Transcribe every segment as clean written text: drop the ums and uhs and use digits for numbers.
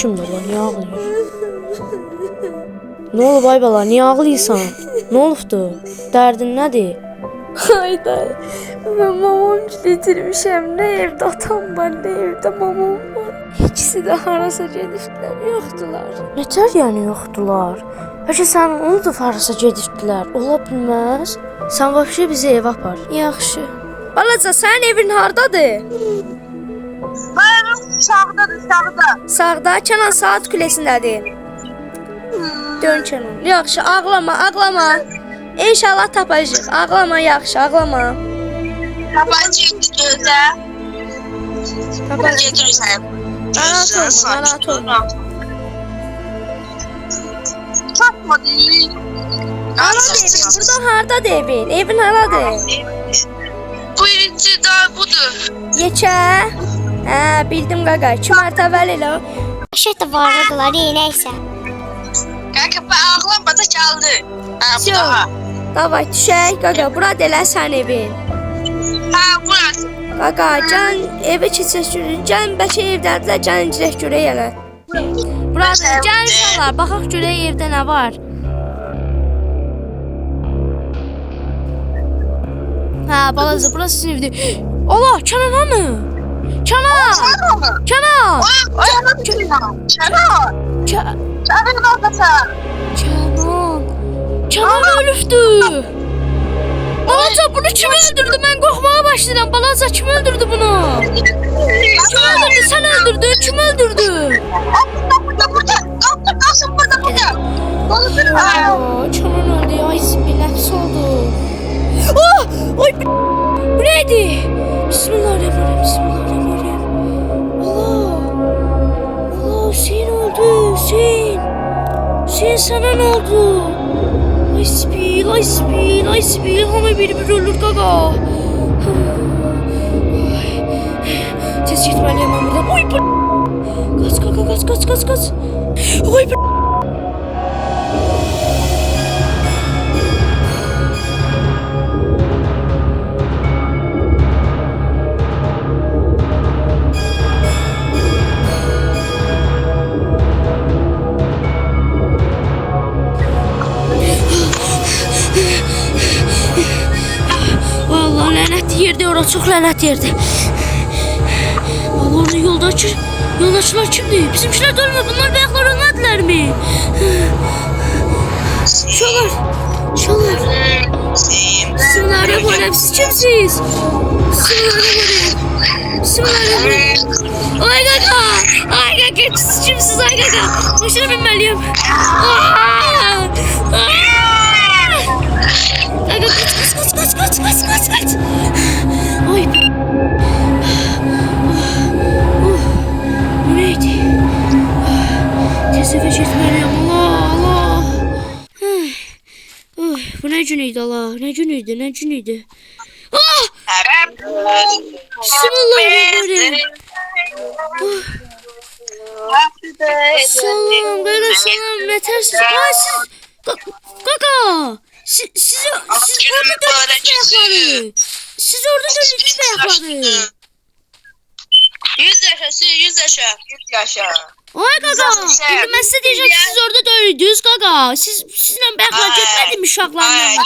kimdir lan? Niye ağlayır? Ne olub ay bala? Niye ağlayırsan? Ne olubdu? Dərdin nədir? Hayda. Ben mamam getirmişim. Ne evde atam var, ne evde mamam var. İkisi de harasa gedişdilər, yoxdular. Nətər yəni yoxdular? Bəlkə sən onu da harasa gedibdilər. Ola bilməz. Sən vəbşə bizi evə apar. Yaxşı. Balaca, sənin evin hardadır? Bayram sağdadır, sağda. Sağda, Kenan saat kulesindədir. Dön Kenan. Yaxşı, ağlama. İnşallah tapacağıq. Ağlama, yaxşı, ağlama. Tapacağıq gözə. Tapacağıq. Gedirsən. Narahat olma. Tapmadı. Haradır evin? Buradan hardadır evin? Evin haradır? Bu birinci daha budur. Yekə. Hə, bildim qaqa. 2 mərtəbəli elə. Şey de vardılar, iyi neyse. Kanka ben ağlamadı çaldı. Ha bu Yok. daha. Davay düşək qaqa. Bura delə sən evin. Ha burası. Qaqa, can evə keçək görək. Can bəlkə evdədirlər, can incirək görək elə. Buradır, can insanlar. Baxaq görək evdə nə var. Hə, balaca, burası sizin evdir. Allah, Kenan hanı? Kenan! Kenan! Kenan! Kenan ölübdü. Balaca, bunu kim öldürdü? Mən qorxmağa başlayıram. Balaca, kim öldürdü bunu? Kim öldürdü? Sən öldürdün. Kim öldürdü? Aa, Kenan öldü. Ay, nəfs oldu. Oh! Ay, bu neydi? Bismillahirrahmanirrahim. Allah! Allah, Hüseyin öldü. Hüseyin sana ne oldu? Ay spil. Hamı bir ölür qaqa. Tez gitməliyəm mən buradan. Oy, qaç. Oy, vallahi lənət yerdir, ora çox lənət yerdir. Allah'ın yoldaşlar kimdir? Bizimkiler de ölmüyor, bunlar bayaqlar ölmedilərmi? Şolar. Bismillahirrahmanirrahim, siz kimsiniz? Bismillahirrahmanirrahim. Ay qaqa, siz kimsiniz ay qaqa? Maşına binməliyim. Qaqa, kaç. Ay. Bu neydi? Tez eve getməliyəm, Allah. Bu nə günüydü Allah? Nə günüydü? Ah! Bismillahirrahmanirrahim. Salam, nə tərsiz? Ay, siz... Qaqa! Siz orada dönüldünüz ayaqları. 100 yaşa. Ay qaqa, indi mən sizə deyəcəm ki, siz orada dönüldünüz qaqa. Sizlə bayaqlar getmədim uşaqlarla.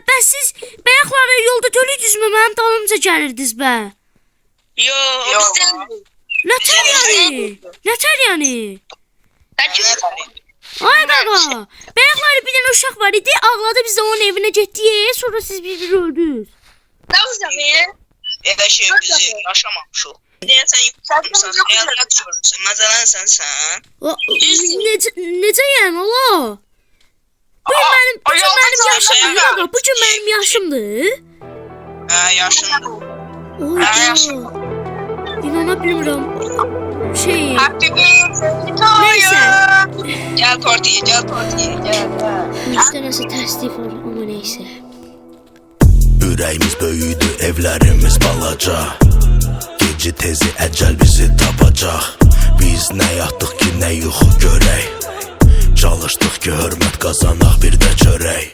Bəs siz bayaqları yolda dönüldünüzmü? Mənim dalımca gəlirdiniz bə? Yox. Nətər yəni? Ay qaqa, bayaqları bir dənə uşaq var idi, ağladı, biz də onun evinə getdik, sonra siz bir öldünüz. Ne olacak ya? Bizi yaşamamışıq. Deyəsən yuxulamısan, həyatına düşürmüsən, məzələnsən sən. Necə yəni, Allah? Bu gün mənim yaşımdır. Hə, yaşındır. İnana bilmirəm. Happy birthday to Neyse. Gəl tortiyə, gəl. İşte nəsə təsdif var, amma neysə. Ürəyimiz böyüdü, evlərimiz balaca. Gecə tezi əcəl bizi tapacaq. Biz nə yatdıq ki, nə yuxu görək. Çalışdıq ki, hörmət qazanaq bir də çörək.